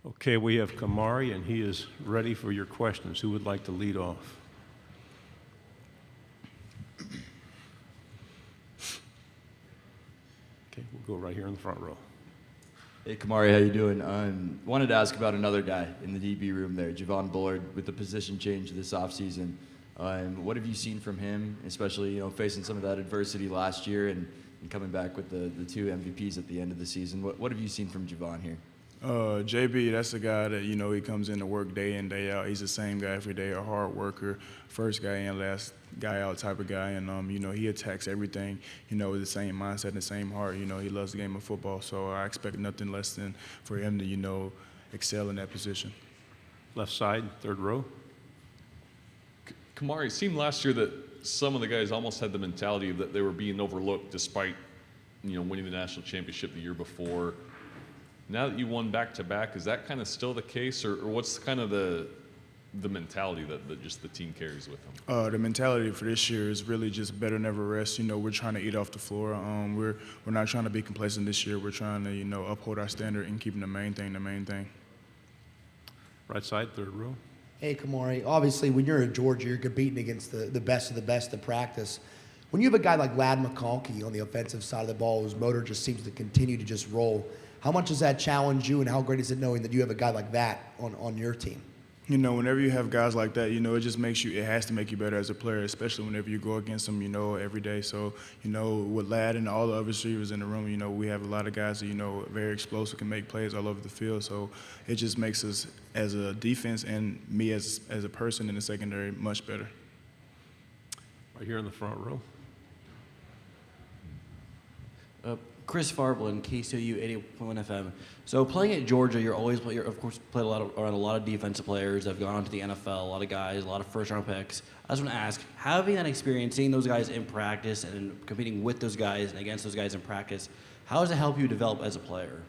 Okay, we have Kamari, and he is ready for your questions. Who would like to lead off? Okay, we'll go right here in the front row. Hey, Kamari, how you doing? Wanted to ask about another guy in the DB room there, Javon Bullard, with the position change this offseason. What have you seen from him, especially facing some of that adversity last year and coming back with the two MVPs at the end of the season? What have you seen from Javon here? JB, that's a guy that, he comes in to work day in, day out. He's the same guy every day, a hard worker, first guy in, last guy out type of guy. And, he attacks everything, with the same mindset and the same heart. He loves the game of football. So I expect nothing less than for him to, excel in that position. Left side, third row. Kamari, it seemed last year that some of the guys almost had the mentality that they were being overlooked despite, winning the national championship the year before. Now that you won back-to-back, is that kind of still the case, or what's kind of the mentality that just the team carries with them? The mentality for this year is really just better never rest. We're trying to eat off the floor. We're not trying to be complacent this year. We're trying to, uphold our standard and keeping the main thing. Right side, third row. Hey, Kamari, obviously when you're in Georgia, you're competing against the best of the best in practice. When you have a guy like Ladd McConkey on the offensive side of the ball whose motor just seems to continue to just roll, how much does that challenge you, and how great is it knowing that you have a guy like that on your team? Whenever you have guys like that, it just makes you, it has to make you better as a player, especially whenever you go against them, every day. So, with Ladd and all the other receivers in the room, we have a lot of guys that, very explosive, can make plays all over the field. So it just makes us as a defense and me as a person in the secondary much better. Right here in the front row. Chris Farblin, KCOU 88.1 FM. So playing at Georgia, you're of course played around a lot of defensive players that have gone on to the NFL, a lot of guys, a lot of first-round picks. I just want to ask, having that experience, seeing those guys in practice and competing with those guys and against those guys in practice, how does it help you develop as a player?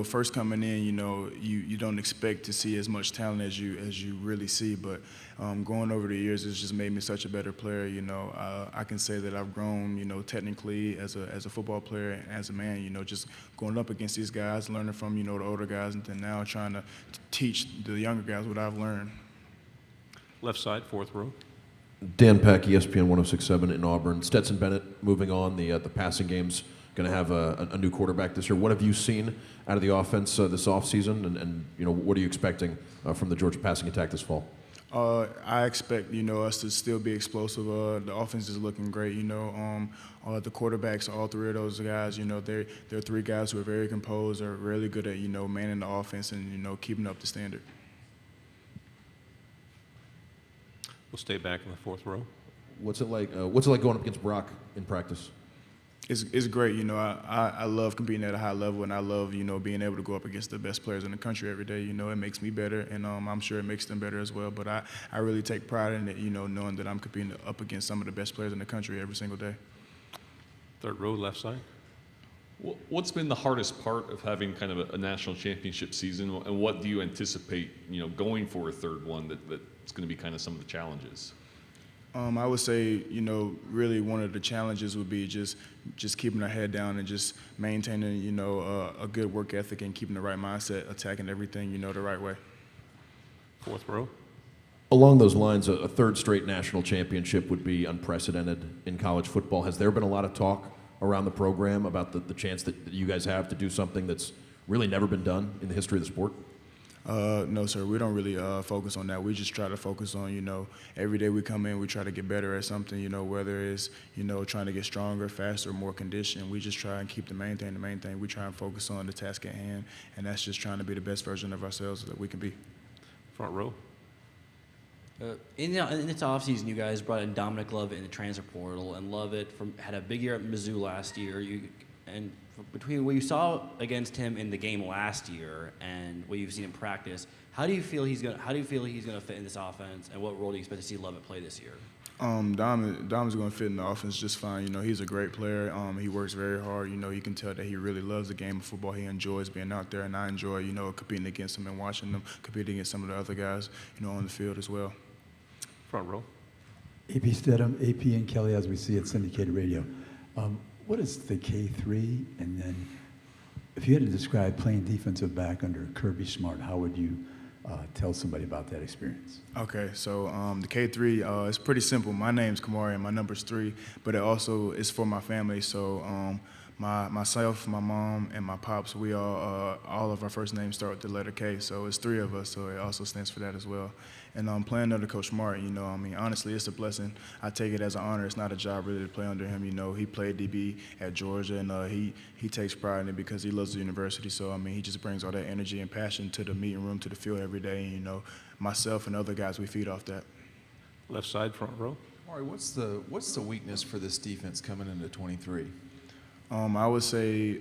First coming in, you don't expect to see as much talent as you really see, but going over the years, it's just made me such a better player. I can say that I've grown, technically as a football player and as a man. Just going up against these guys, learning from the older guys, and then now trying to teach the younger guys what I've learned. Left side, fourth row. Dan Peck, ESPN 106.7 in Auburn. Stetson Bennett moving on. The passing game's going to have a new quarterback this year. What have you seen out of the offense this offseason, and what are you expecting from the Georgia passing attack this fall? I expect us to still be explosive. The offense is looking great. The quarterbacks, all three of those guys, they're three guys who are very composed, are really good at manning the offense and keeping up the standard. We'll stay back in the fourth row. What's it like going up against Brock in practice? It's great. I love competing at a high level, and I love, being able to go up against the best players in the country every day. It makes me better, and I'm sure it makes them better as well. But I really take pride in it, knowing that I'm competing up against some of the best players in the country every single day. Third row, left side. What's been the hardest part of having kind of a national championship season, and what do you anticipate, going for a third one that's going to be kind of some of the challenges? I would say, really one of the challenges would be just keeping our head down and just maintaining, a good work ethic and keeping the right mindset, attacking everything, the right way. Fourth row. Along those lines, a third straight national championship would be unprecedented in college football. Has there been a lot of talk around the program about the chance that you guys have to do something that's really never been done in the history of the sport? No, sir. We don't really focus on that. We just try to focus on, every day we come in, we try to get better at something, whether it's, trying to get stronger, faster, more conditioned. We just try and keep the main thing. We try and focus on the task at hand, and that's just trying to be the best version of ourselves that we can be. Front row. In this offseason, you guys brought in Dominic Lovett in the transfer portal, and Lovett had a big year at Mizzou last year. And between what you saw against him in the game last year and what you've seen in practice, how do you feel he's going to fit in this offense, and what role do you expect to see Lovett play this year? Dom is going to fit in the offense just fine. He's a great player. He works very hard. You can tell that he really loves the game of football. He enjoys being out there, and I enjoy, competing against him and watching them compete against some of the other guys, on the field as well. Front row. AP Stedham, AP and Kelly, as we see at syndicated radio. What is the K3, and then If you had to describe playing defensive back under Kirby Smart, how would you tell somebody about that experience? Okay, so the K3, it's pretty simple. My name's Kamari and my number's 3, but it also is for my family. So myself, my mom, and my pops, we all of our first names start with the letter K. So it's 3 of us, so it also stands for that as well. And playing under Coach Smart, you know, I mean, honestly, it's a blessing. I take it as an honor. It's not a job really to play under him. You know, he played DB at Georgia, and he takes pride in it because he loves the university. So, I mean, he just brings all that energy and passion to the meeting room, to the field every day. And, you know, myself and other guys, we feed off that. Left side, front row. Kamari, what's the weakness for this defense coming into 23? I would say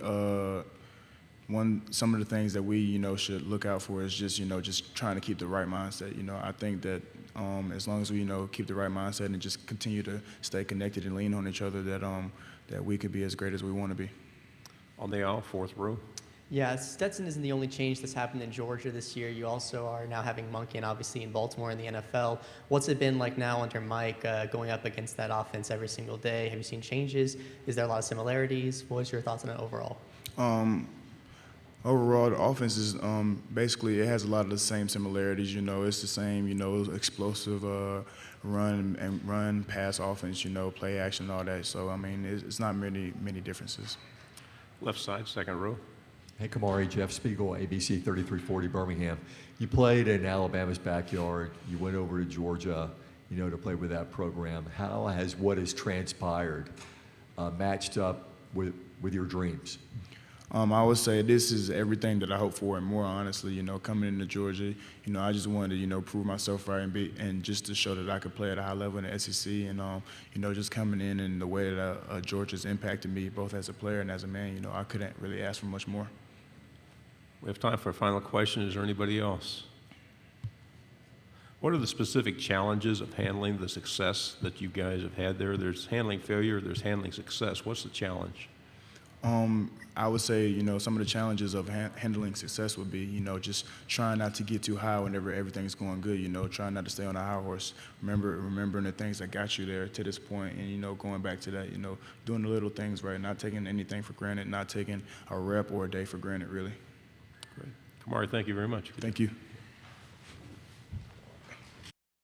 some of the things that we, you know, should look out for is just, you know, just trying to keep the right mindset. You know, I think that as long as we, you know, keep the right mindset and just continue to stay connected and lean on each other, that we could be as great as we want to be. On the aisle, fourth row. Yeah, Stetson isn't the only change that's happened in Georgia this year. You also are now having Monken, obviously, in Baltimore in the NFL. What's it been like now under Mike, going up against that offense every single day? Have you seen changes? Is there a lot of similarities? What's your thoughts on it overall? Overall, the offense is basically, it has a lot of the same similarities. You know, it's the same, you know, explosive run, pass offense, you know, play action, all that. So, I mean, it's not many differences. Left side, second row. Hey, Kamari, Jeff Spiegel, ABC 3340 Birmingham. You played in Alabama's backyard. You went over to Georgia, you know, to play with that program. How has what has transpired matched up with your dreams? I would say this is everything that I hope for and more, honestly. You know, coming into Georgia, you know, I just wanted to, you know, prove myself right and just to show that I could play at a high level in the SEC. And, you know, just coming in and the way that Georgia's impacted me both as a player and as a man, you know, I couldn't really ask for much more. We have time for a final question. Is there anybody else? What are the specific challenges of handling the success that you guys have had there? There's handling failure, there's handling success. What's the challenge? I would say, you know, some of the challenges of handling success would be, you know, just trying not to get too high whenever everything's going good, you know, trying not to stay on a high horse, remembering the things that got you there to this point, and, you know, going back to that, you know, doing the little things right, not taking anything for granted, not taking a rep or a day for granted, really. Great. Kamari, thank you very much. Thank you.